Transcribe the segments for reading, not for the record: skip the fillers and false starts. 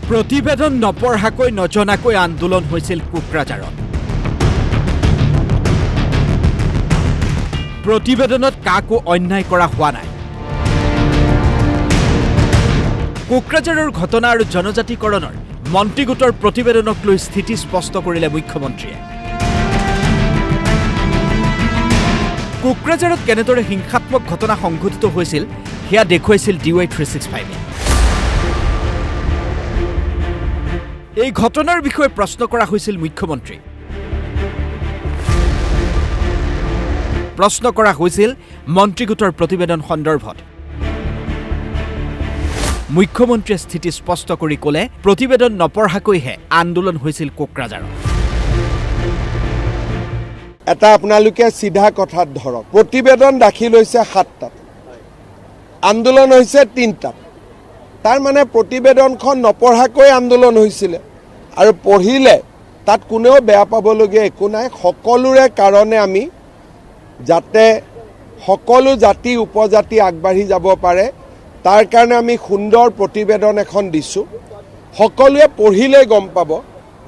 প্ৰতিবেদন নপঢ়াকৈ নজনাকৈ আন্দোলন হৈছিল কোকৰাঝাৰত। প্ৰতিবেদনত কাকো অন্যায় কৰা হোৱা নাই। কোকৰাঝাৰৰ ঘটনা আৰু জনজাতিকৰণৰ মন্ত্ৰীগোটৰ প্ৰতিবেদনক লৈ স্থিতি স্পষ্ট কৰিলে মুখ্যমন্ত্ৰীয়ে। কোকৰাঝাৰত কেনেদৰে হিংসাত্মক ঘটনা সংঘটিত হৈছিল সেয়া দেখুৱাইছিল DY365। এই ঘটনাৰ বিষয়ে প্ৰশ্ন কৰা হৈছিল মুখ্যমন্ত্ৰী। প্ৰশ্ন কৰা হৈছিল মন্ত্ৰীগোটৰ প্ৰতিবেদন সন্দৰ্ভত। মুখ্যমন্ত্ৰীয়ে স্থিতি স্পষ্ট কৰি ক'লে প্ৰতিবেদন নপঢ়াকৈহে আন্দোলন হৈছিল কোকৰাঝাৰত। এটা আপোনালোকে সিধা কথাত ধৰক, প্ৰতিবেদন দাখিল হৈছে 7টাত, আন্দোলন হৈছে 3টাত। তাৰ মানে প্ৰতিবেদনখন নপঢ়াকৈ আন্দোলন হৈছিলে আৰু পঢ়িলে তাত কোনেও বেয়া পাবলগীয়া একো নাই। সকলোৰে কাৰণে আমি যাতে সকলো জাতি উপজাতি আগবাঢ়ি যাব পাৰে তাৰ কাৰণে আমি সুন্দৰ প্ৰতিবেদন এখন দিছোঁ। সকলোৱে পঢ়িলে গম পাব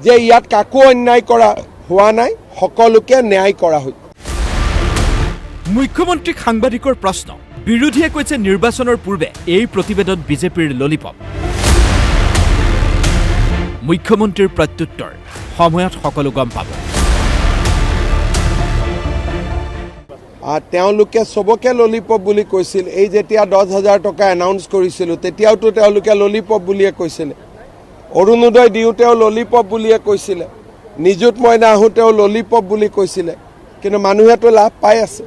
যে ইয়াত কাকো অন্যায় কৰা হোৱা নাই, সকলোকে ন্যায় কৰা হৈছে। মুখ্যমন্ত্ৰীক সাংবাদিকৰ প্ৰশ্ন, বিৰোধীয়ে কৈছে নিৰ্বাচনৰ পূৰ্বে এই প্ৰতিবেদন বিজেপিৰ ললিপপ। মুখ্যমন্ত্ৰীৰ প্ৰত্যুত্তৰ, সময়ত সকলো গম পাব। তেওঁলোকে চবকে ললিপপ বুলি কৈছিল। এই যেতিয়া 10,000 টকা এনাউন্স কৰিছিলোঁ তেতিয়াওতো তেওঁলোকে ললিপপ বুলিয়ে কৈছিলে। অৰুণোদয় দিওঁতেও ললিপপ বুলিয়ে কৈছিলে। নিযুত মইনা আহোঁতেও ললিপপ বুলি কৈছিলে। কিন্তু মানুহেতো লাভ পাই আছে।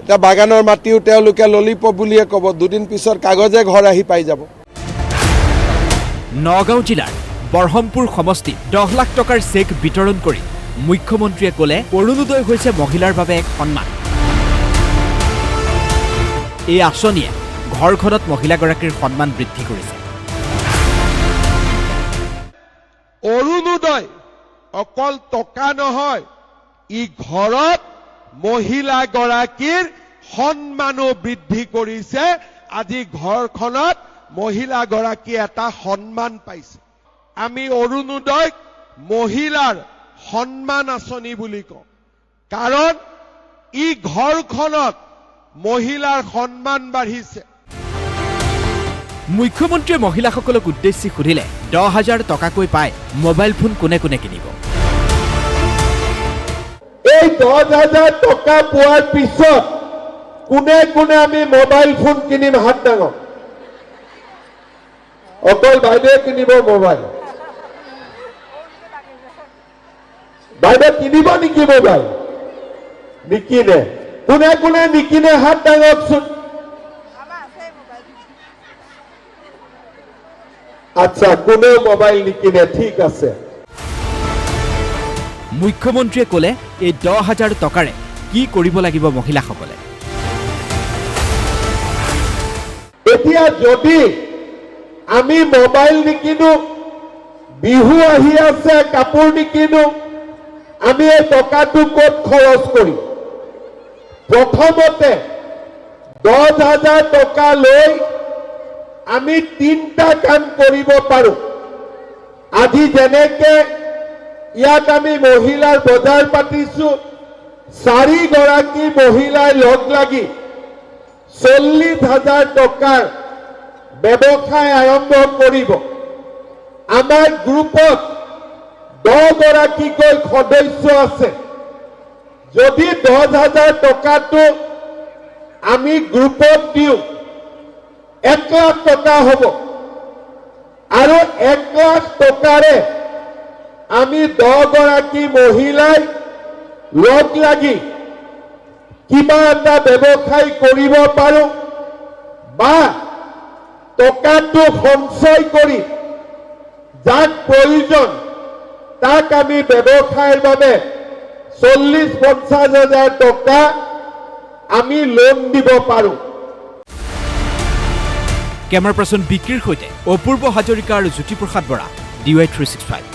এতিয়া বাগানৰ মাটিও তেওঁলোকে ললিপপ বুলিয়ে ক'ব, দুদিন পিছত কাগজে ঘৰ আহি পাই যাব। নগাঁও জিলাৰ বৰহমপুৰ সমষ্টিত 10 লাখ টকাৰ চেক বিতৰণ কৰি মুখ্যমন্ত্ৰীয়ে ক'লে অৰুণোদয় হৈছে মহিলাৰ বাবে এক সন্মান। এই আঁচনিয়ে ঘৰখনত মহিলাগৰাকীৰ সন্মান বৃদ্ধি কৰিছে। অৰুণোদয় অকল টকা নহয়, ই ঘৰত মহিলাগৰাকীৰ সন্মানো বৃদ্ধি কৰিছে। আজি ঘৰখনত মহিলাগৰাকী এটা সন্মান পাইছে। আমি অৰুণোদয়ক মহিলাৰ সন্মান আঁচনি বুলি কওঁ, কাৰণ ই ঘৰখনত মহিলাৰ সন্মান বাঢ়িছে। মুখ্যমন্ত্ৰীয়ে মহিলাসকলক উদ্দেশ্যি সুধিলে 10,000 টকাকৈ পাই মোবাইল ফোন কোনে কোনে কিনিব। এই 10,000 টকা পোৱাৰ পিছত কোনে কোনে আমি মোবাইল ফোন কিনিম? হাত ডাঙৰ। অকল বাইদেৱে কিনিব মোবাইল? বাইদেউ কিনিব নেকি মোবাইল? নিকিনে। কোনে কোনে নিকিনে হাত ডাঙৰকচোন। আচ্ছা, কোনেও মোবাইল নিকিনে, ঠিক আছে। মুখ্যমন্ত্ৰীয়ে ক'লে এই 10,000 টকাৰে কি কৰিব লাগিব মহিলাসকলে। এতিয়া যদি আমি মোবাইল নিকিনো, বিহু আহি আছে, কাপোৰ নিকিনো, আমি এই টকাটো ক'ত খৰচ কৰিম? প্ৰথমতে 10,000 টকা লৈ আমি 3টা কাম কৰিব পাৰোঁ। আজি যেনেকে ইয়াত আমি মহিলাৰ বজাৰ পাতিছোঁ, 4 গৰাকী মহিলাই লগ লাগি 40,000 টকাৰ ব্যৱসায় আৰম্ভ কৰিব। আমাৰ গ্ৰুপত 10 গৰাকীকৈ সদস্য আছে। যদি 10,000 টকাটো আমি গ্ৰুপত দিওঁ 1 লাখ টকা হ'ব, আৰু 1 লাখ টকাৰে আমি 10 গৰাকী মহিলাই লগ লাগি কিবা এটা ব্যৱসায় কৰিব পাৰোঁ, বা টকাটো সঞ্চয় কৰি যাক প্ৰয়োজন তাক আমি ব্যৱসায়ৰ বাবে 40-50 হাজাৰ টকা আমি লোন দিব পাৰোঁ। কেমেৰা পাৰ্চন বিক্ৰীৰ সৈতে অপূৰ্ব হাজৰিকা আৰু জ্যোতিপ্ৰসাদ বৰা, DY365।